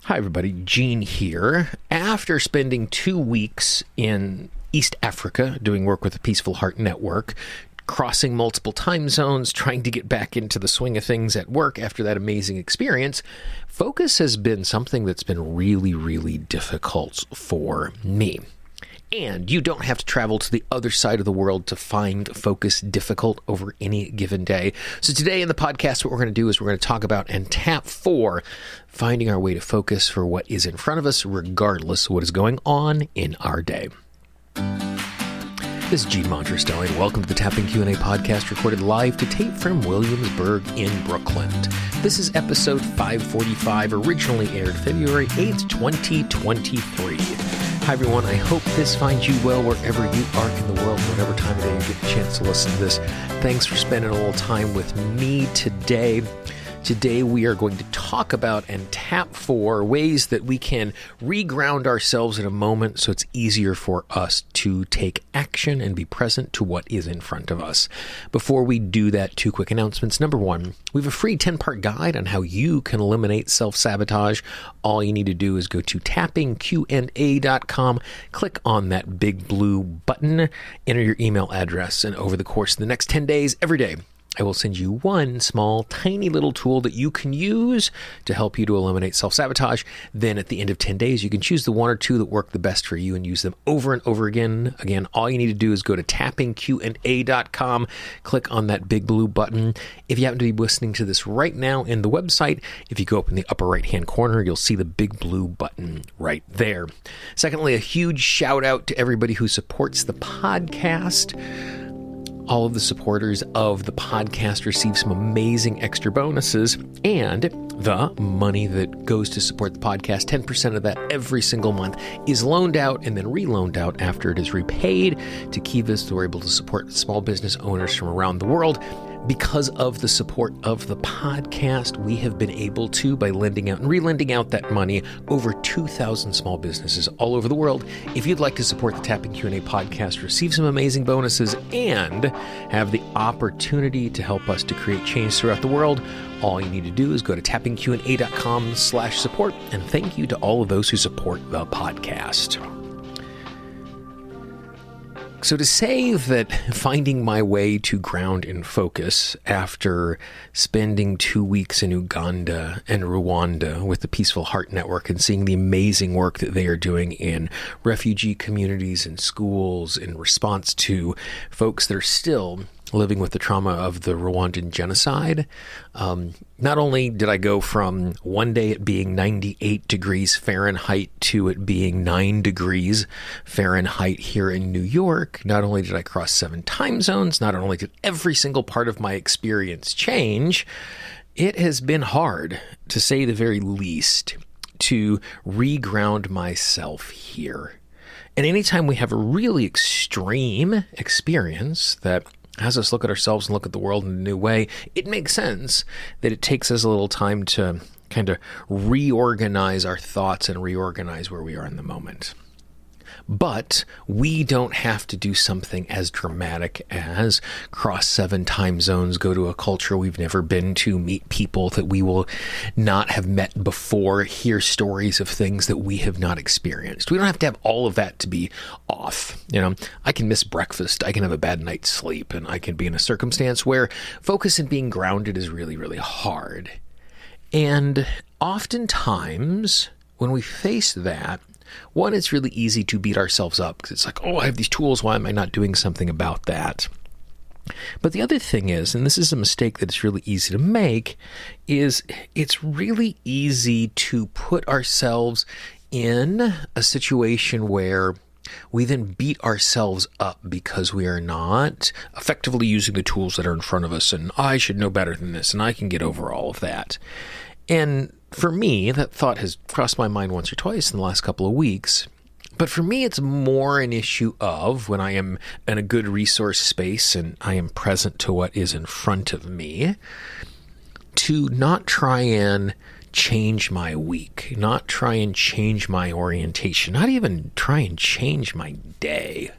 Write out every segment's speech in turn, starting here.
Hi everybody, Gene here. After spending 2 weeks in East Africa doing work with the Peaceful Heart Network, crossing multiple time zones, trying to get back into the swing of things at work after that amazing experience, focus has been something that's been really, really difficult for me. And you don't have to travel to the other side of the world to find focus difficult over any given day. So today in the podcast, what we're going to do is we're going to talk about and tap for finding our way to focus for what is in front of us, regardless of what is going on in our day. This is Gene Monterastelli, and welcome to the Tapping Q&A podcast recorded live to tape from Williamsburg in Brooklyn. This is episode 545, originally aired February 8th, 2023. Hi everyone, I hope this finds you well wherever you are in the world, whatever time of day you get the chance to listen to this. Thanks for spending a little time with me today. Today we are going to talk about and tap for ways that we can reground ourselves in a moment so it's easier for us to take action and be present to what is in front of us. Before we do that, 2 quick announcements. Number 1, we have a free 10-part guide on how you can eliminate self-sabotage. All you need to do is go to tappingqna.com, click on that big blue button, enter your email address, and over the course of the next 10 days, every day, I will send you one small, tiny little tool that you can use to help you to eliminate self-sabotage. Then at the end of 10 days, you can choose the 1 or 2 that work the best for you and use them over and over again. Again, all you need to do is go to tappingqna.com, click on that big blue button. If you happen to be listening to this right now in the website, if you go up in the upper right-hand corner, you'll see the big blue button right there. Secondly, a huge shout out to everybody who supports the podcast. All of the supporters of the podcast receive some amazing extra bonuses, and the money that goes to support the podcast, 10% of that every single month, is loaned out and then re-loaned out after it is repaid to keep us able to support small business owners from around the world. Because of the support of the podcast, we have been able to, by lending out and re-lending out that money, over 2,000 small businesses all over the world. If you'd like to support the Tapping Q&A podcast, receive some amazing bonuses, and have the opportunity to help us to create change throughout the world, all you need to do is go to tappingqna.com/support, and thank you to all of those who support the podcast. So to say that finding my way to ground and focus after spending 2 weeks in Uganda and Rwanda with the Peaceful Heart Network and seeing the amazing work that they are doing in refugee communities and schools in response to folks that are still living with the trauma of the Rwandan genocide. Not only did I go from one day it being 98 degrees Fahrenheit to it being 9 degrees Fahrenheit here in New York, not only did I cross 7 time zones, not only did every single part of my experience change, it has been hard, to say the very least, to reground myself here. And anytime we have a really extreme experience that has us look at ourselves and look at the world in a new way, it makes sense that it takes us a little time to kind of reorganize our thoughts and reorganize where we are in the moment. But we don't have to do something as dramatic as cross 7 time zones, go to a culture we've never been to, meet people that we will not have met before, hear stories of things that we have not experienced. We don't have to have all of that to be off. You know, I can miss breakfast, I can have a bad night's sleep, and I can be in a circumstance where focus and being grounded is really, really hard. And oftentimes, when we face that, one, it's really easy to beat ourselves up because it's like, oh, I have these tools. Why am I not doing something about that? But the other thing is, and this is a mistake that it's really easy to make, is it's really easy to put ourselves in a situation where we then beat ourselves up because we are not effectively using the tools that are in front of us, and I should know better than this, and I can get over all of that. And for me, that thought has crossed my mind once or twice in the last couple of weeks. But for me, it's more an issue of when I am in a good resource space and I am present to what is in front of me, to not try and change my week, not try and change my orientation, not even try and change my day,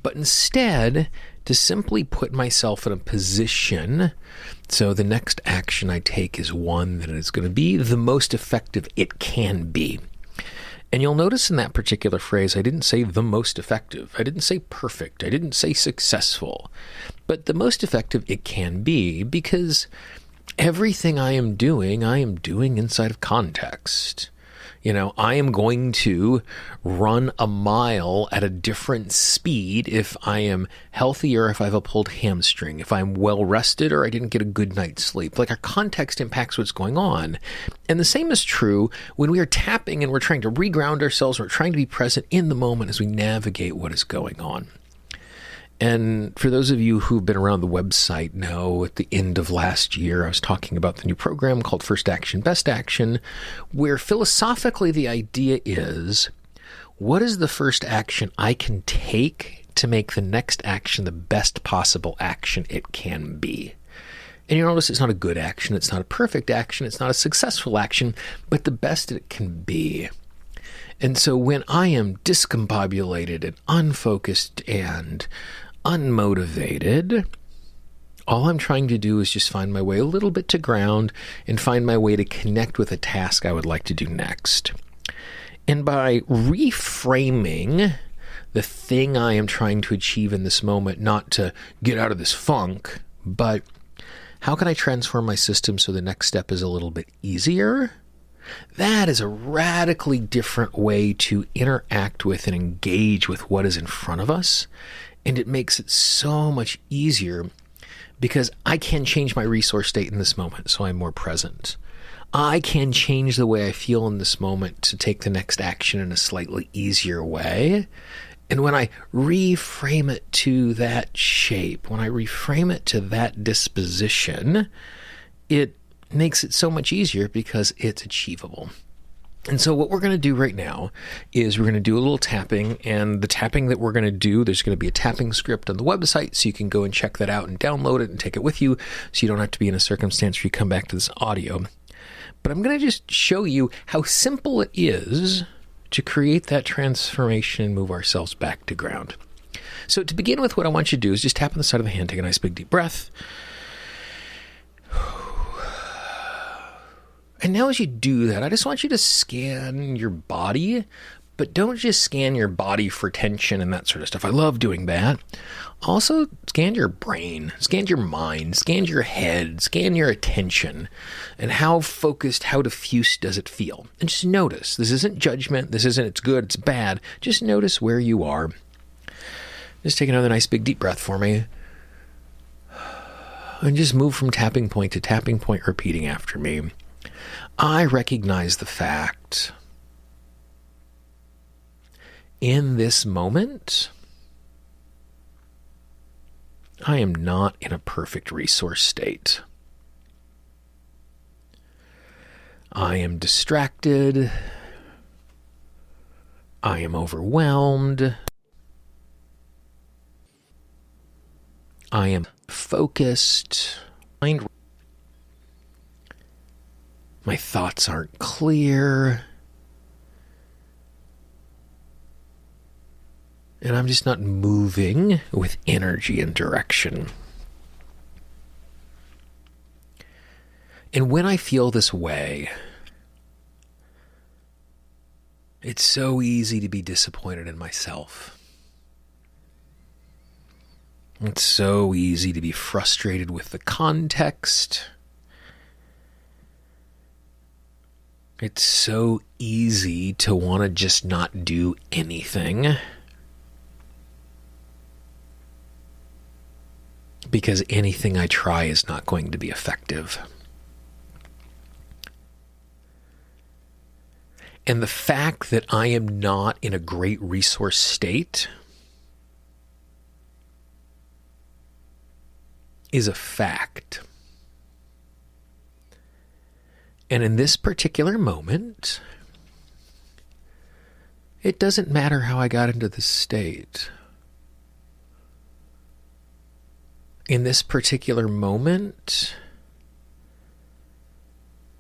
but instead to simply put myself in a position so the next action I take is one that is going to be the most effective it can be. And you'll notice in that particular phrase, I didn't say the most effective. I didn't say perfect. I didn't say successful. But the most effective it can be, because everything I am doing inside of context. I am going to run a mile at a different speed if I am healthy or if I have a pulled hamstring, if I'm well rested or I didn't get a good night's sleep. Like, our context impacts what's going on. And the same is true when we are tapping and we're trying to reground ourselves. We're trying to be present in the moment as we navigate what is going on. And for those of you who've been around the website know, at the end of last year, I was talking about the new program called First Action, Best Action, where philosophically the idea is, what is the first action I can take to make the next action the best possible action it can be? And you notice it's not a good action, it's not a perfect action, it's not a successful action, but the best it can be. And so when I am discombobulated and unfocused and unmotivated, all I'm trying to do is just find my way a little bit to ground and find my way to connect with a task I would like to do next. And by reframing the thing I am trying to achieve in this moment, not to get out of this funk, but how can I transform my system so the next step is a little bit easier? That is a radically different way to interact with and engage with what is in front of us. And it makes it so much easier because I can change my resource state in this moment, so I'm more present. I can change the way I feel in this moment to take the next action in a slightly easier way. And when I reframe it to that shape, when I reframe it to that disposition, it makes it so much easier because it's achievable. And so what we're going to do right now is we're going to do a little tapping, and the tapping that we're going to do, there's going to be a tapping script on the website, so you can go and check that out and download it and take it with you, so you don't have to be in a circumstance where you come back to this audio. But I'm going to just show you how simple it is to create that transformation and move ourselves back to ground. So to begin with, what I want you to do is just tap on the side of the hand, take a nice big deep breath. And now as you do that, I just want you to scan your body, but don't just scan your body for tension and that sort of stuff. I love doing that. Also, scan your brain, scan your mind, scan your head, scan your attention, and how focused, how diffuse does it feel? And just notice. This isn't judgment. This isn't it's good, it's bad. Just notice where you are. Just take another nice big deep breath for me. And just move from tapping point to tapping point, repeating after me. I recognize the fact in this moment, I am not in a perfect resource state. I am distracted. I am overwhelmed. I am focused. My thoughts aren't clear. And I'm just not moving with energy and direction. And when I feel this way, it's so easy to be disappointed in myself. It's so easy to be frustrated with the context. It's so easy to want to just not do anything because anything I try is not going to be effective. And the fact that I am not in a great resource state is a fact. And in this particular moment, it doesn't matter how I got into this state. In this particular moment,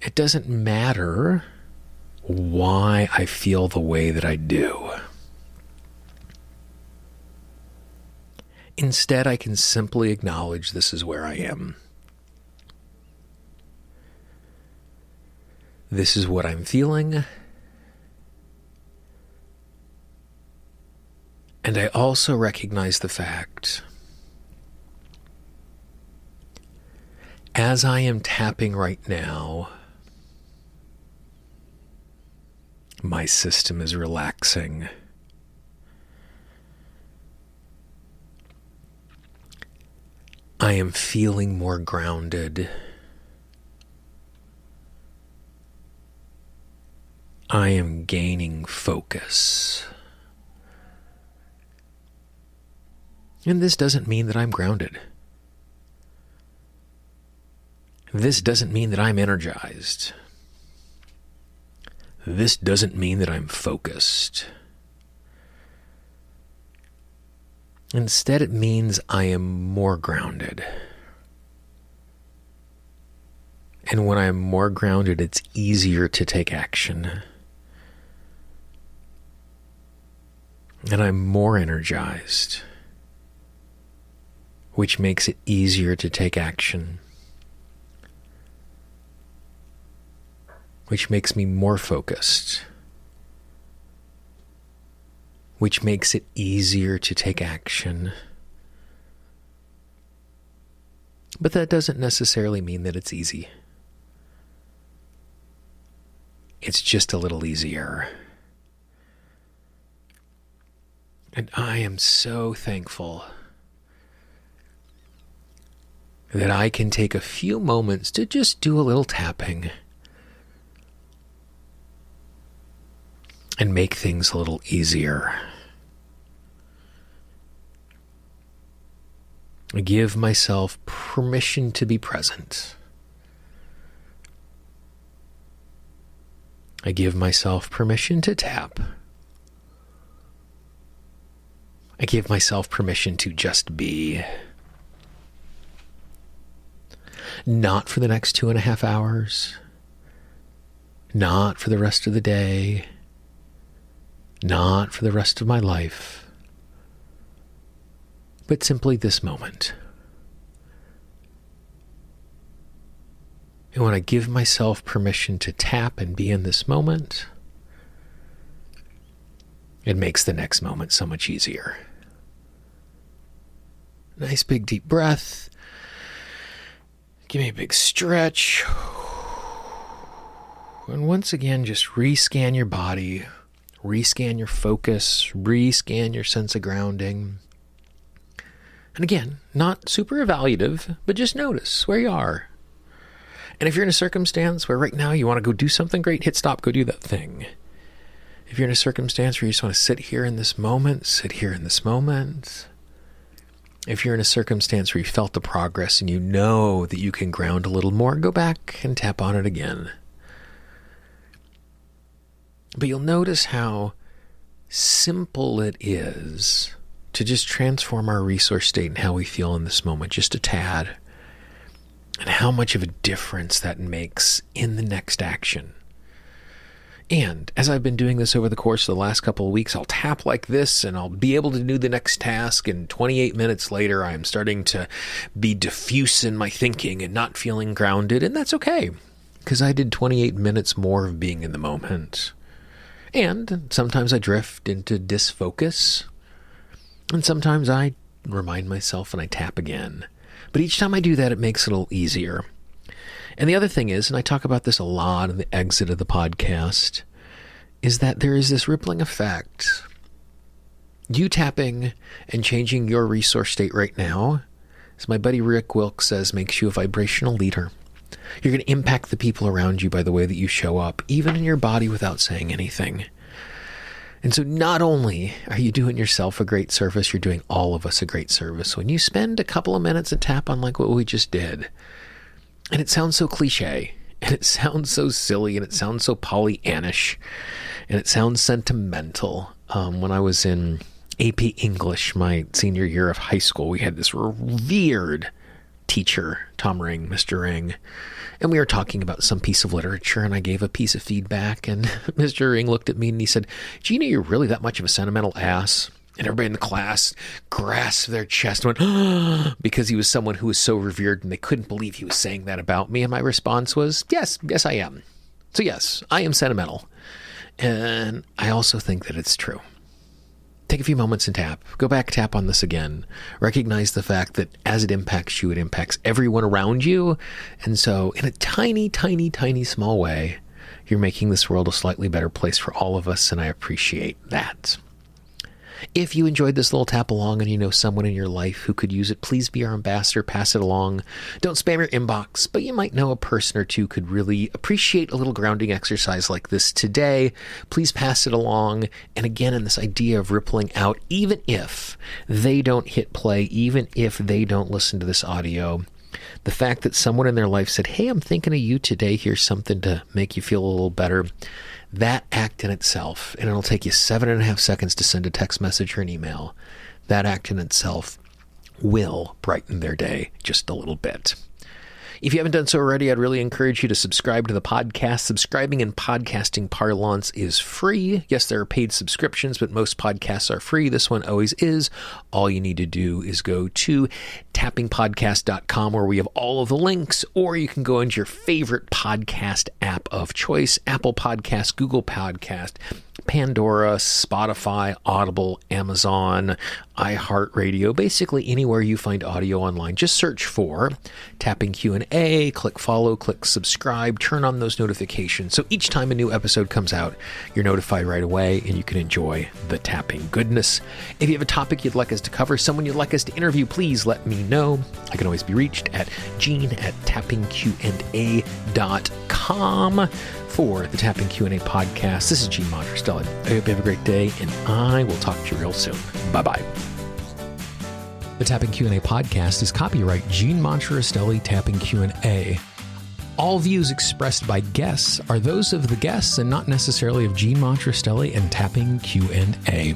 it doesn't matter why I feel the way that I do. Instead, I can simply acknowledge this is where I am. This is what I'm feeling. And I also recognize the fact, as I am tapping right now, my system is relaxing. I am feeling more grounded. I am gaining focus. And this doesn't mean that I'm grounded. This doesn't mean that I'm energized. This doesn't mean that I'm focused. Instead, it means I am more grounded. And when I'm more grounded, it's easier to take action. And I'm more energized, which makes it easier to take action, which makes me more focused, which makes it easier to take action. But that doesn't necessarily mean that it's easy. It's just a little easier. And I am so thankful that I can take a few moments to just do a little tapping and make things a little easier. I give myself permission to be present. I give myself permission to tap. I give myself permission to just be. Not for the next 2.5 hours. Not for the rest of the day. Not for the rest of my life. But simply this moment. And when I give myself permission to tap and be in this moment, it makes the next moment so much easier. Nice big deep breath. Give me a big stretch. And once again, just rescan your body, rescan your focus, rescan your sense of grounding. And again, not super evaluative, but just notice where you are. And if you're in a circumstance where right now you want to go do something great, hit stop, go do that thing. If you're in a circumstance where you just want to sit here in this moment, sit here in this moment. If you're in a circumstance where you felt the progress and you know that you can ground a little more, go back and tap on it again. But you'll notice how simple it is to just transform our resource state and how we feel in this moment, just a tad, and how much of a difference that makes in the next action. And as I've been doing this over the course of the last couple of weeks, I'll tap like this and I'll be able to do the next task. And 28 minutes later, I'm starting to be diffuse in my thinking and not feeling grounded. And that's okay, because I did 28 minutes more of being in the moment. And sometimes I drift into disfocus. And sometimes I remind myself and I tap again. But each time I do that, it makes it a little easier. And the other thing is, and I talk about this a lot in the exit of the podcast, is that there is this rippling effect. You tapping and changing your resource state right now, as my buddy Rick Wilkes says, makes you a vibrational leader. You're going to impact the people around you by the way that you show up, even in your body without saying anything. And so not only are you doing yourself a great service, you're doing all of us a great service. When you spend a couple of minutes and tap on like what we just did, and it sounds so cliche, and it sounds so silly, and it sounds so Pollyannish, and it sounds sentimental. When I was in AP English, my senior year of high school, we had this revered teacher, Tom Ring, Mr. Ring, and we were talking about some piece of literature, and I gave a piece of feedback, and Mr. Ring looked at me and he said, "Gina, you're really that much of a sentimental ass?" And everybody in the class grasped their chest and went, because he was someone who was so revered and they couldn't believe he was saying that about me. And my response was, yes, I am. So yes, I am sentimental. And I also think that it's true. Take a few moments and tap. Go back, tap on this again. Recognize the fact that as it impacts you, it impacts everyone around you. And so in a tiny, tiny, tiny small way, you're making this world a slightly better place for all of us. And I appreciate that. If you enjoyed this little tap along and you know someone in your life who could use it, please be our ambassador, pass it along. Don't spam your inbox, but you might know a person or two could really appreciate a little grounding exercise like this today. Please pass it along. And again, in this idea of rippling out, even if they don't hit play, even if they don't listen to this audio, the fact that someone in their life said, hey, I'm thinking of you today, here's something to make you feel a little better. That act in itself, and it'll take you 7.5 seconds to send a text message or an email, that act in itself will brighten their day just a little bit. If you haven't done so already, I'd really encourage you to subscribe to the podcast. Subscribing in podcasting parlance is free. Yes, there are paid subscriptions, but most podcasts are free. This one always is. All you need to do is go to tappingpodcast.com where we have all of the links, or you can go into your favorite podcast app of choice, Apple Podcast, Google Podcast, Pandora, Spotify, Audible, Amazon, iHeartRadio, basically anywhere you find audio online. Just search for Tapping Q&A, click follow, click subscribe, turn on those notifications. So each time a new episode comes out, you're notified right away and you can enjoy the tapping goodness. If you have a topic you'd like us to cover, someone you'd like us to interview, please let me know. I can always be reached at gene@tappingqa.com. For the Tapping Q&A podcast, this is Gene Monterastelli. I hope you have a great day, and I will talk to you real soon. Bye-bye. The Tapping Q&A podcast is copyright Gene Monterastelli Tapping Q&A. All views expressed by guests are those of the guests and not necessarily of Gene Monterastelli and Tapping Q&A.